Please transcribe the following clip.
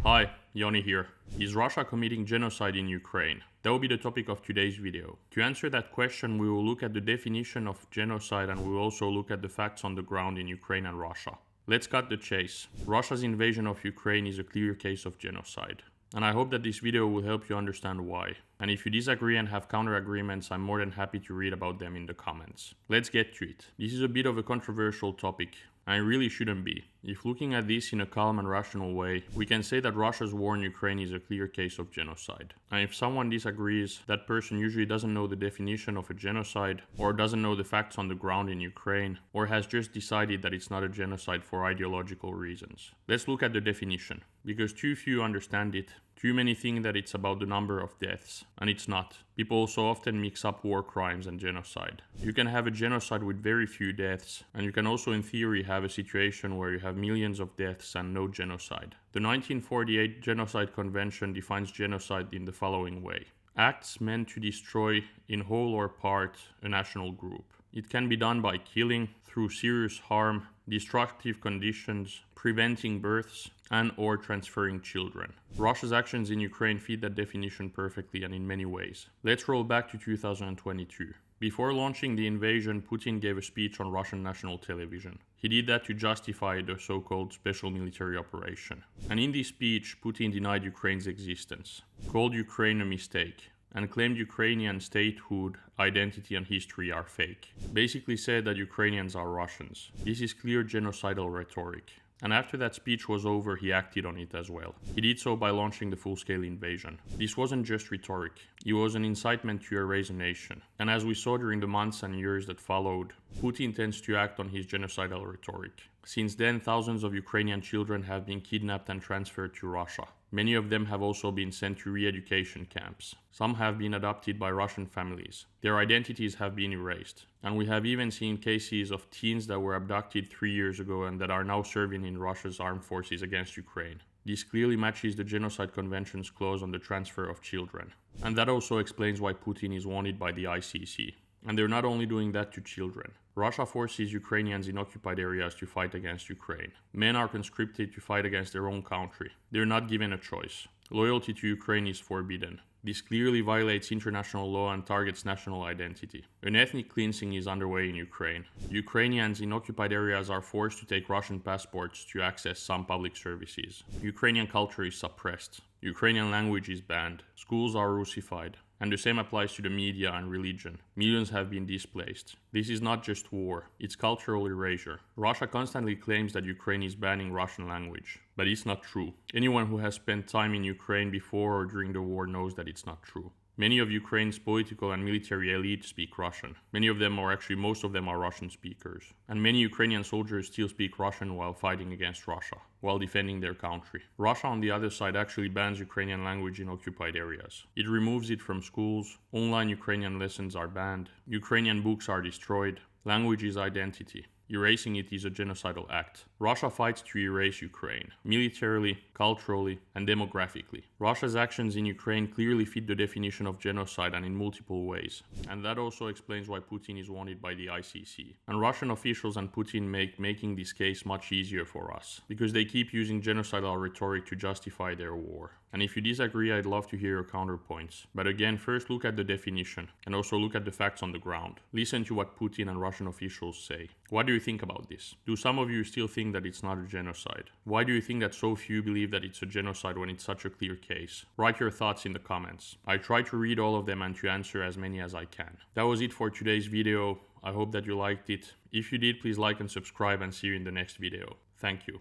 Hi, Joni here. Is Russia committing genocide in Ukraine? That will be the topic of today's video. To answer that question, we will look at the definition of genocide and we will also look at the facts on the ground in Ukraine and Russia. Let's cut the chase. Russia's invasion of Ukraine is a clear case of genocide. And I hope that this video will help you understand why. And if you disagree and have counter-agreements, I'm more than happy to read about them in the comments. Let's get to it. This is a bit of a controversial topic, and it really shouldn't be. If looking at this in a calm and rational way, we can say that Russia's war in Ukraine is a clear case of genocide. And if someone disagrees, that person usually doesn't know the definition of a genocide, or doesn't know the facts on the ground in Ukraine, or has just decided that it's not a genocide for ideological reasons. Let's look at the definition, because too few understand it. Too many think that it's about the number of deaths, and it's not. People also often mix up war crimes and genocide. You can have a genocide with very few deaths, and you can also in theory have a situation where you have millions of deaths and no genocide. The 1948 Genocide Convention defines genocide in the following way: acts meant to destroy in whole or part a national group. It can be done by killing, through serious harm, destructive conditions, preventing births, and or transferring children. Russia's actions in Ukraine fit that definition perfectly and in many ways. Let's roll back to 2022. Before launching the invasion, Putin gave a speech on Russian national television. He did that to justify the so-called special military operation. And in this speech, Putin denied Ukraine's existence, called Ukraine a mistake, and claimed Ukrainian statehood, identity and history are fake. Basically said that Ukrainians are Russians. This is clear genocidal rhetoric. And after that speech was over, he acted on it as well. He did so by launching the full-scale invasion. This wasn't just rhetoric, it was an incitement to erase a nation. And as we saw during the months and years that followed, Putin tends to act on his genocidal rhetoric. Since then, thousands of Ukrainian children have been kidnapped and transferred to Russia. Many of them have also been sent to re-education camps. Some have been adopted by Russian families. Their identities have been erased. And we have even seen cases of teens that were abducted 3 years ago and that are now serving in Russia's armed forces against Ukraine. This clearly matches the Genocide Convention's clause on the transfer of children. And that also explains why Putin is wanted by the ICC. And they're not only doing that to children. Russia forces Ukrainians in occupied areas to fight against Ukraine. Men are conscripted to fight against their own country. They're not given a choice. Loyalty to Ukraine is forbidden. This clearly violates international law and targets national identity. An ethnic cleansing is underway in Ukraine. Ukrainians in occupied areas are forced to take Russian passports to access some public services. Ukrainian culture is suppressed. Ukrainian language is banned. Schools are Russified. And the same applies to the media and religion. Millions have been displaced. This is not just war, it's cultural erasure. Russia constantly claims that Ukraine is banning Russian language, but it's not true. Anyone who has spent time in Ukraine before or during the war knows that it's not true. Many of Ukraine's political and military elite speak Russian. Many of them, or actually most of them, are Russian speakers. And many Ukrainian soldiers still speak Russian while fighting against Russia, while defending their country. Russia, on the other side, actually bans Ukrainian language in occupied areas. It removes it from schools, online Ukrainian lessons are banned, Ukrainian books are destroyed, language is identity. Erasing it is a genocidal act. Russia fights to erase Ukraine, militarily, culturally, and demographically. Russia's actions in Ukraine clearly fit the definition of genocide and in multiple ways. And that also explains why Putin is wanted by the ICC. And Russian officials and Putin making this case much easier for us, because they keep using genocidal rhetoric to justify their war. And if you disagree, I'd love to hear your counterpoints. But again, first look at the definition, and also look at the facts on the ground. Listen to what Putin and Russian officials say. What do you think about this? Do some of you still think that it's not a genocide? Why do you think that so few believe that it's a genocide when it's such a clear case? Write your thoughts in the comments. I try to read all of them and to answer as many as I can. That was it for today's video. I hope that you liked it. If you did, please like and subscribe and see you in the next video. Thank you.